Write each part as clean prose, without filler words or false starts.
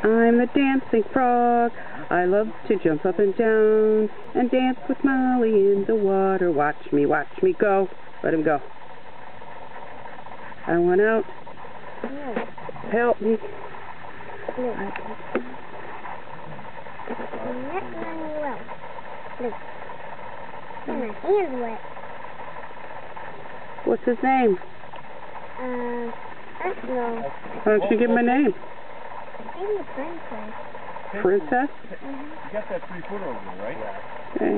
I'm the dancing frog. I love to jump up and down and dance with Molly in the water. Watch me go. Let him go. I want out. Help me. My hand's wet. What's his name? I don't know. Why don't you give him a name? Maybe a princess. Princess? You got that 3-footer over there, right? Okay.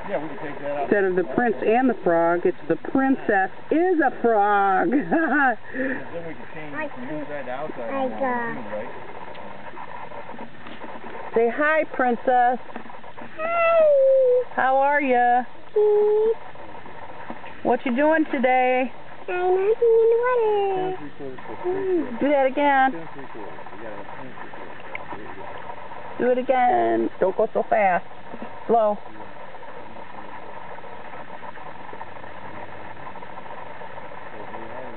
Yeah, we can take that out. Instead of the prince and the frog, it's the princess is a frog. Then we can change from inside to outside on one too, right? Say hi, princess. Hi. How are ya? What you doing today? I'm hunting in the water. Do that again. Do it again. Don't go so fast. Slow.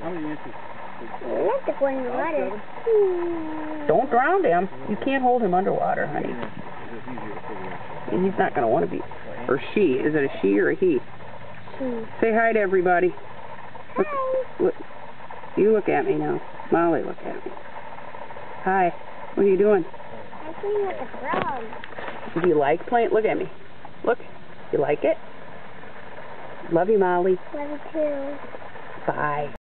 How many inches? You have to go in the water. Don't drown him. You can't hold him underwater, honey. He's not going to want to be. Or she. Is it a she or a he? She. Say hi to everybody. Look, Hi. look. You look at me now. Molly, look at me. Hi. What are you doing? I'm playing with the frog. Do you like playing? Look at me. Look. You like it? Love you, Molly. Love you too. Bye.